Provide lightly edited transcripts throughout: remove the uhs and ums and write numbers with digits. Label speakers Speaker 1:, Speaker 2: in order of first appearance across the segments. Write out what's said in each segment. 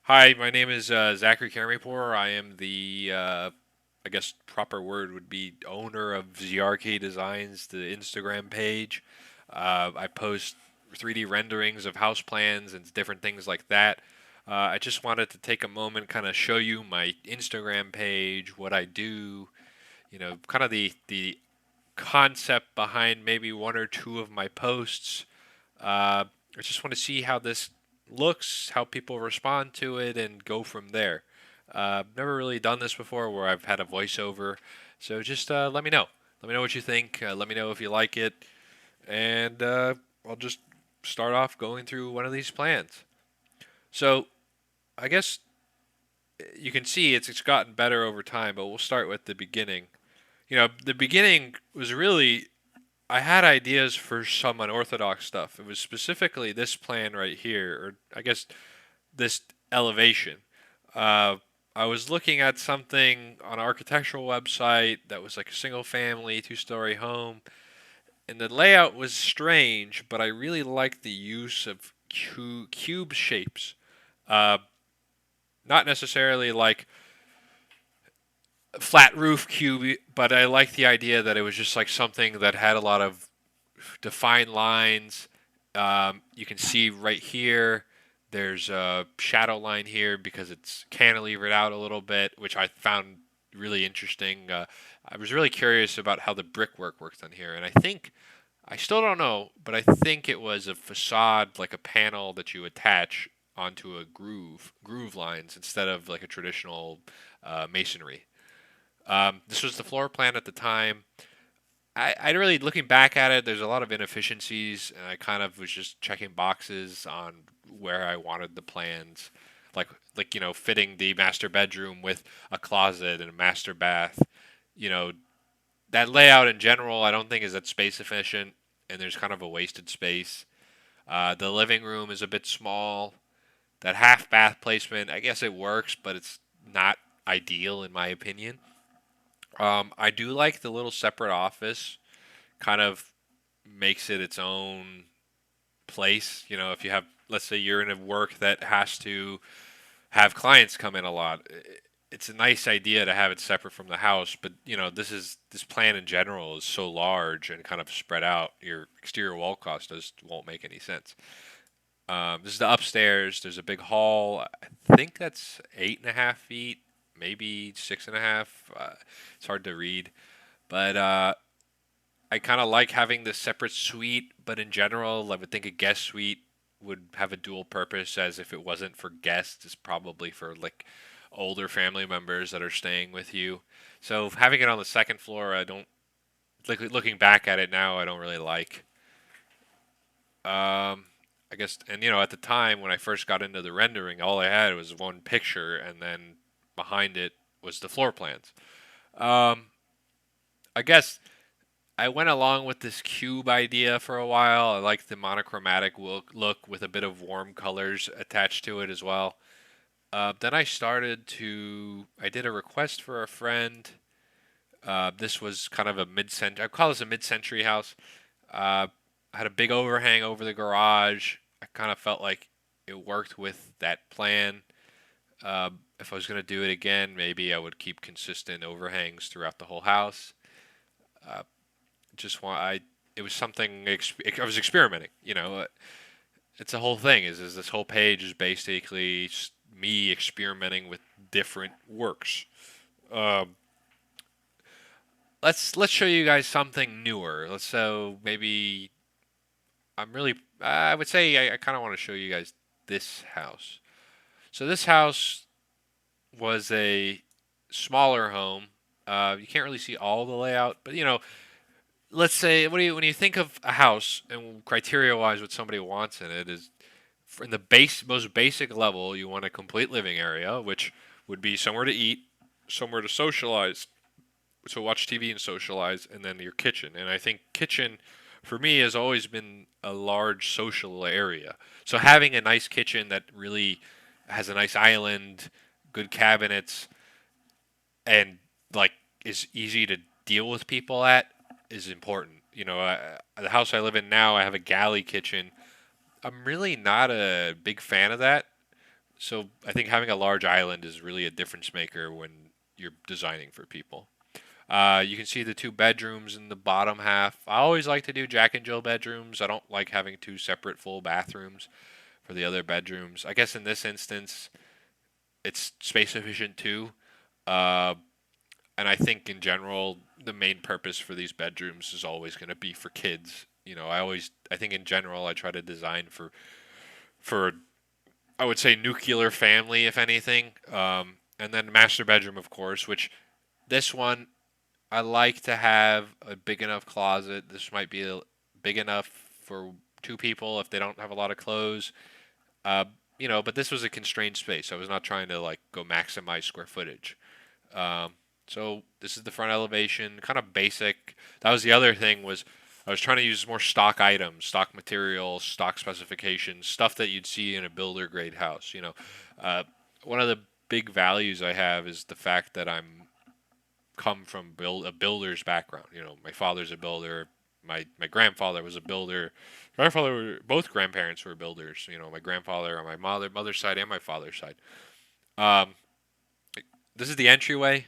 Speaker 1: Hi, my name is Zachary Karamipur. I am I guess proper word would be owner of ZRK Designs, the Instagram page. I post 3D renderings of house plans and different things like that. I just wanted to take a moment, kind of show you my Instagram page, what I do, kind of the concept behind maybe one or two of my posts. I just want to see how this looks, how people respond to it, and go from there. I've never really done this before where I've had a voiceover, so just let me know. Let me know what you think. Let me know if you like it, and I'll just start off going through one of these plans. So I guess you can see it's gotten better over time, but we'll start with the beginning. The beginning was really I had ideas for some unorthodox stuff. It was specifically this plan right here, or I guess this elevation. Uh, I was looking at something on an architectural website that was like a single family, two-story home, and the layout was strange, but I really liked the use of cube shapes. Uh, Not necessarily like flat roof cube, but I liked the idea that it was just like something that had a lot of defined lines. You can see right here, there's a shadow line here because it's cantilevered out a little bit, which I found really interesting. I was really curious about how the brickwork works on here, and I still don't know, but I think it was a facade, like a panel that you attach onto a groove lines instead of like a traditional masonry. This was the floor plan at the time. I really, looking back at it, there's a lot of inefficiencies, and I kind of was just checking boxes on where I wanted the plans, fitting the master bedroom with a closet and a master bath. You know, that layout in general, I don't think is that space efficient, and there's kind of a wasted space. The living room is a bit small. That half bath placement, I guess it works, but it's not ideal in my opinion. I do like the little separate office, kind of makes it its own place. If you have, let's say you're in a work that has to have clients come in a lot, it's a nice idea to have it separate from the house. But this plan in general is so large and kind of spread out. Your exterior wall cost just won't make any sense. This is the upstairs. There's a big hall. I think that's 8.5 feet, maybe 6.5. It's hard to read, but I kind of like having the separate suite, but in general, I would think a guest suite would have a dual purpose, as if it wasn't for guests, it's probably for like older family members that are staying with you. So having it on the second floor, I don't like looking back at it now. I don't really like. I guess, and at the time when I first got into the rendering, all I had was one picture, and then behind it was the floor plans. Um, I guess I went along with this cube idea for a while. I liked the monochromatic look with a bit of warm colors attached to it as well. Then I did a request for a friend. This was kind of a mid-century, I call this a mid-century house. I had a big overhang over the garage. I kind of felt like it worked with that plan. If I was going to do it again, maybe I would keep consistent overhangs throughout the whole house. Uh, just want I it was something I was experimenting. It's a whole thing. Is this whole page is basically me experimenting with different works. Um, let's show you guys something newer. So maybe I would say I kind of want to show you guys this house. So this house was a smaller home. You can't really see all the layout, but let's say when you think of a house and criteria wise what somebody wants in it is in the most basic level, you want a complete living area, which would be somewhere to eat, somewhere to socialize, so watch TV and socialize, and then your kitchen. And I think kitchen for me has always been a large social area. So having a nice kitchen that really has a nice island, good cabinets, and like is easy to deal with people at is important. The house I live in now, I have a galley kitchen. I'm really not a big fan of that. So I think having a large island is really a difference maker when you're designing for people. You can see the two bedrooms in the bottom half. I always like to do Jack and Jill bedrooms. I don't like having two separate full bathrooms for the other bedrooms. I guess in this instance, it's space efficient too. Uh, and I think in general, the main purpose for these bedrooms is always going to be for kids. I think in general, I try to design for I would say nuclear family, if anything. And then master bedroom, of course, which this one I like to have a big enough closet. This might be big enough for two people if they don't have a lot of clothes. Uh, but this was a constrained space. I was not trying to like go maximize square footage. Um, so this is the front elevation, kind of basic. That was the other thing was I was trying to use more stock items, stock materials, stock specifications, stuff that you'd see in a builder grade house. Uh, one of the big values I have is the fact that I'm come from a builder's background. My father's a builder. My grandfather was a builder. Both grandparents were builders. My grandfather on my mother's side and my father's side. Um, this is the entryway.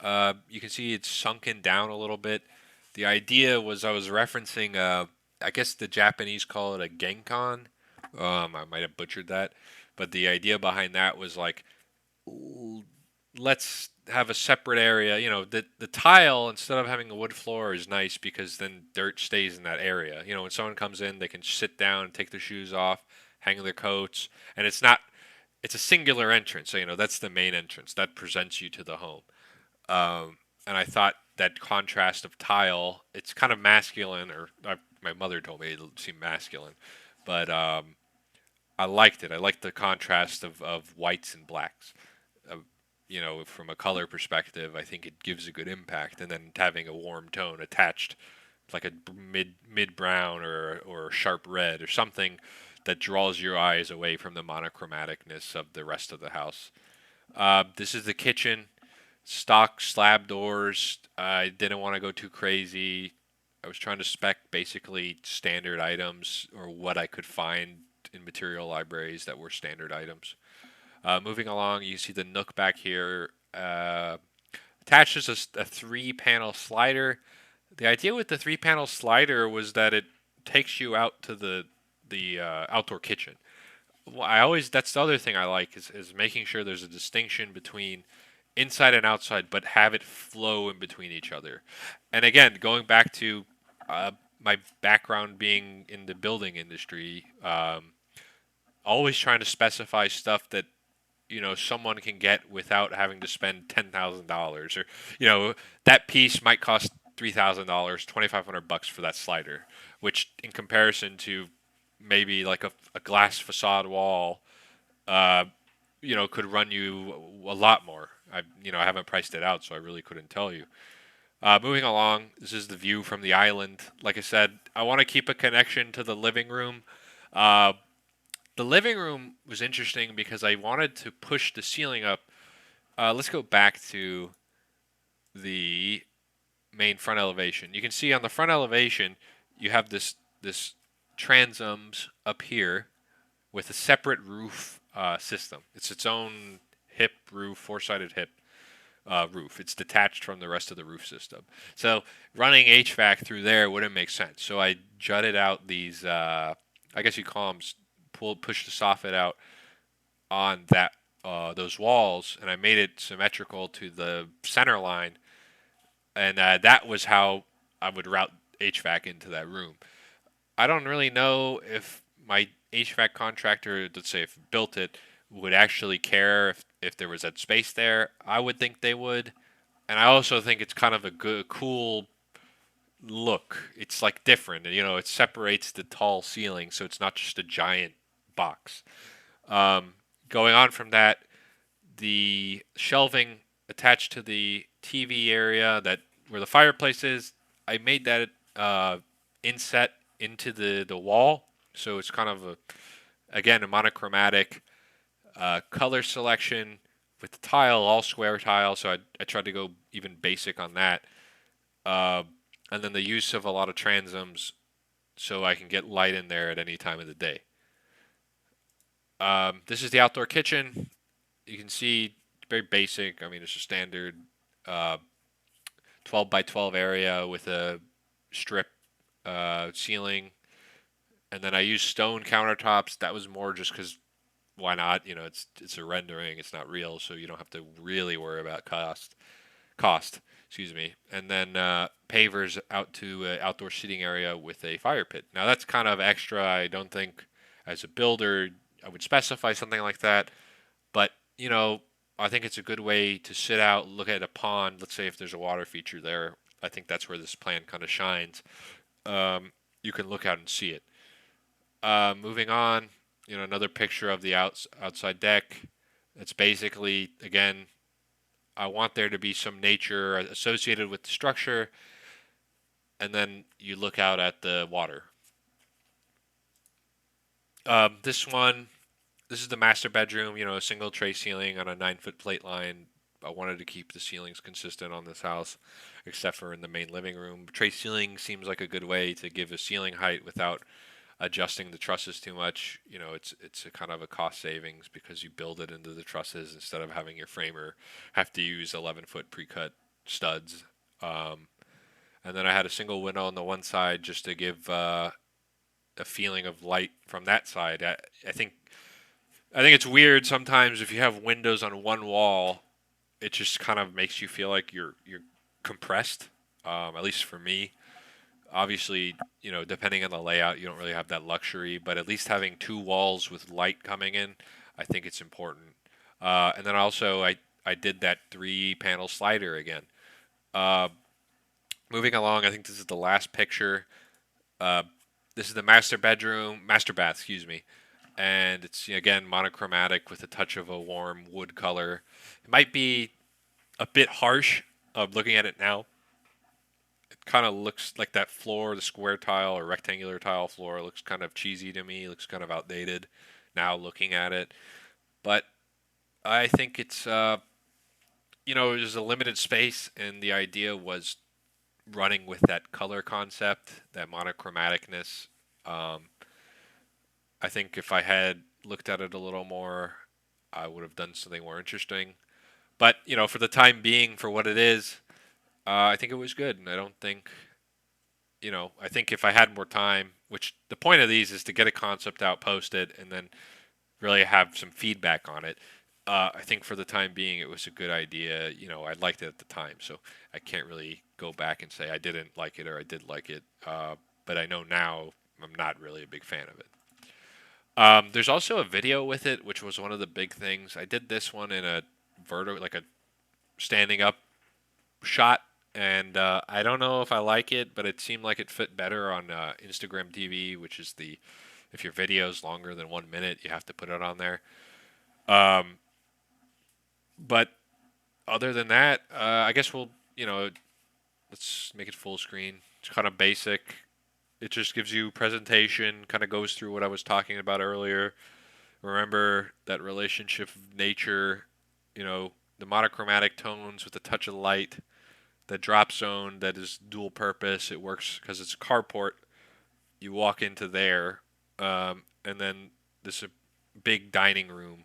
Speaker 1: You can see it's sunken down a little bit. The idea was I was referencing, I guess the Japanese call it a genkan. I might have butchered that, but the idea behind that was like, let's have a separate area. The tile instead of having a wood floor is nice because then dirt stays in that area. When someone comes in, they can sit down, take their shoes off, hang their coats, and it's a singular entrance. So that's the main entrance that presents you to the home. And I thought that contrast of tile, it's kind of masculine, or my mother told me it seemed masculine, but I liked it. I liked the contrast of whites and blacks. Uh, from a color perspective, I think it gives a good impact. And then having a warm tone attached, like a mid brown or sharp red or something that draws your eyes away from the monochromaticness of the rest of the house. This is the kitchen. Stock slab doors. I didn't want to go too crazy. I was trying to spec basically standard items or what I could find in material libraries that were standard items. Moving along, you see the nook back here. Attaches a three-panel slider. The idea with the three-panel slider was that it takes you out to the outdoor kitchen. That's the other thing I like is making sure there's a distinction between inside and outside, but have it flow in between each other. And again, going back to my background being in the building industry, always trying to specify stuff that someone can get without having to spend $10,000, or that piece might cost $3,000, $2,500 for that slider, which in comparison to maybe like a glass facade wall, uh, could run you a lot more. I haven't priced it out, so I really couldn't tell you. Moving along, this is the view from the island. Like I said, I want to keep a connection to the living room. Uh, the living room was interesting because I wanted to push the ceiling up. Let's go back to the main front elevation. You can see on the front elevation, you have this transoms up here with a separate roof system. It's its own hip roof, four-sided hip roof. It's detached from the rest of the roof system. So running HVAC through there wouldn't make sense. So I jutted out these, I guess you call them, push the soffit out on those walls, and I made it symmetrical to the center line, and that was how I would route HVAC into that room. I don't really know if my HVAC contractor, let's say if built it, would actually care if there was that space there. I would think they would. And I also think it's kind of a good, cool look. It's like different. It separates the tall ceiling, so it's not just a giant box. Going on from that, the shelving attached to the TV area that where the fireplace is, I made that inset into the wall, so it's kind of again a monochromatic color selection with the tile, all square tile. So I tried to go even basic on that, and then the use of a lot of transoms, so I can get light in there at any time of the day. This is the outdoor kitchen. You can see very basic. I mean, it's a standard uh, 12 by 12 area with a strip ceiling, and then I used stone countertops. That was more just because why not? You know, it's a rendering. It's not real, so you don't have to really worry about cost. Excuse me. And then pavers out to an outdoor seating area with a fire pit. Now that's kind of extra. I don't think as a builder I would specify something like that, but you know, I think it's a good way to sit out, look at a pond. Let's say if there's a water feature there, I think that's where this plan kind of shines. You can look out and see it. Moving on, you know, another picture of the outside deck. It's basically, again, I want there to be some nature associated with the structure, and then you look out at the water. This one, this is the master bedroom. You know, a single tray ceiling on a 9 foot plate line. I wanted to keep the ceilings consistent on this house, except for in the main living room. Tray ceiling seems like a good way to give a ceiling height without adjusting the trusses too much. You know, it's a kind of a cost savings because you build it into the trusses instead of having your framer have to use 11-foot pre-cut studs. Um, and then I had a single window on the one side just to give a feeling of light from that side. I think it's weird sometimes if you have windows on one wall, it just kind of makes you feel like you're compressed. At least for me, obviously, you know, depending on the layout, you don't really have that luxury, but at least having two walls with light coming in, I think it's important. And then also, I did that 3 panel slider again. Uh, Moving along, I think this is the last picture. Uh, this is the master bath, excuse me. And it's, again, monochromatic with a touch of a warm wood color. It might be a bit harsh looking at it now. Kind of looks like that floor, the square tile or rectangular tile floor, looks kind of cheesy to me, looks kind of outdated now looking at it. But I think it's, you know, there's a limited space, and the idea was running with that color concept, that monochromaticness. Um, I think if I had looked at it a little more, I would have done something more interesting. But, you know, for the time being, for what it is, I think it was good. And I don't think, you know, I think if I had more time, which the point of these is to get a concept out, post it, and then really have some feedback on it. I think for the time being, it was a good idea. You know, I liked it at the time, so I can't really go back and say I didn't like it or I did like it. But I know now I'm not really a big fan of it. There's also a video with it, which was one of the big things. I did this one in a like a standing up shot, and I don't know if I like it, but it seemed like it fit better on Instagram TV, which is the if your video is longer than 1 minute, you have to put it on there. Um, but other than that, I guess we'll let's make it full screen. It's kind of basic. It just gives you presentation, kind of goes through what I was talking about earlier. Remember that relationship of nature, you know, the monochromatic tones with a touch of light, the drop zone that is dual purpose. It works because it's a carport. You walk into there, and then this big dining room.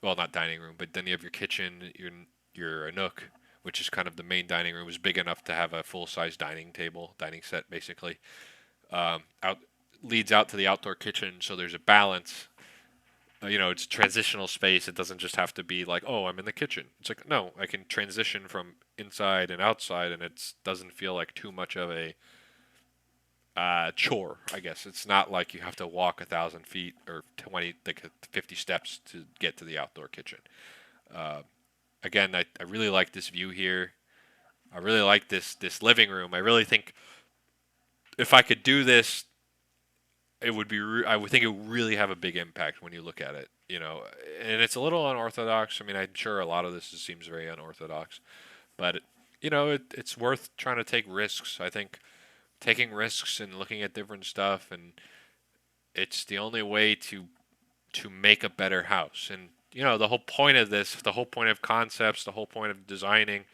Speaker 1: Well, not dining room, but then you have your kitchen, your nook, which is kind of the main dining room, is big enough to have a full size dining set, basically. Out leads out to the outdoor kitchen, so there's a balance. You know, it's a transitional space. It doesn't just have to be like, oh, I'm in the kitchen. It's like, no, I can transition from inside and outside, and it doesn't feel like too much of a chore. I guess it's not like you have to walk 1,000 feet or 20, like 50 steps to get to the outdoor kitchen. Uh, Again, I really like this view here. I really like this living room. I really think if I could do this, it would be. I would think it would really have a big impact when you look at it. You know, and it's a little unorthodox. I mean, I'm sure a lot of this seems very unorthodox, but you know, it's worth trying to take risks. I think taking risks and looking at different stuff, and it's the only way to make a better house. And you know, the whole point of this, the whole point of concepts, the whole point of designing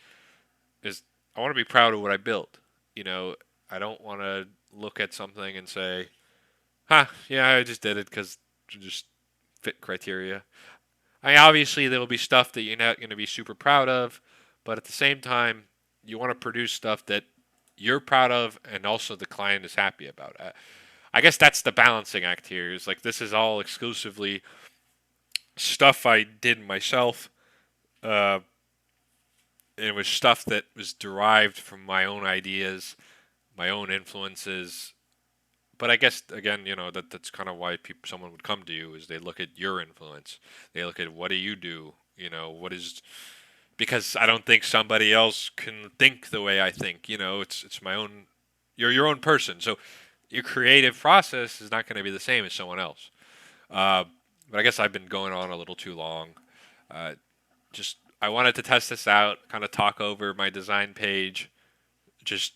Speaker 1: is I want to be proud of what I built. You know, I don't want to look at something and say, "Huh, yeah, I just did it because just fit criteria. I mean, obviously there will be stuff that you're not going to be super proud of, but at the same time, you want to produce stuff that you're proud of and also the client is happy about. I guess that's the balancing act here. Is like this is all exclusively stuff I did myself. Uh, it was stuff that was derived from my own ideas, my own influences. But I guess again, that's kind of why someone would come to you is they look at your influence. They look at what do you do. What is because I don't think somebody else can think the way I think. It's my own. You're your own person, so your creative process is not going to be the same as someone else. Uh, but I guess I've been going on a little too long. Uh, just I wanted to test this out, kind of talk over my design page, just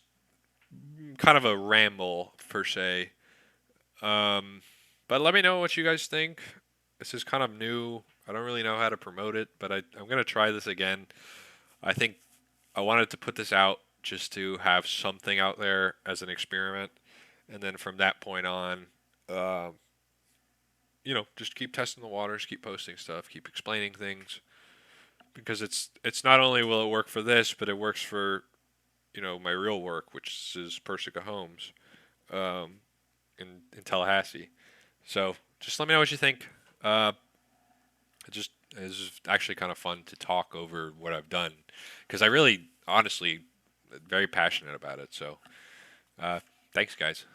Speaker 1: kind of a ramble per se. But let me know what you guys think. This is kind of new. I don't really know how to promote it, but I'm going to try this again. I think I wanted to put this out just to have something out there as an experiment. And then from that point on, uh, just keep testing the waters, keep posting stuff, keep explaining things. Because it's not only will it work for this, but it works for, my real work, which is Persica Homes um, in Tallahassee. So just let me know what you think. It's actually kind of fun to talk over what I've done because I really, honestly, very passionate about it. So thanks, guys.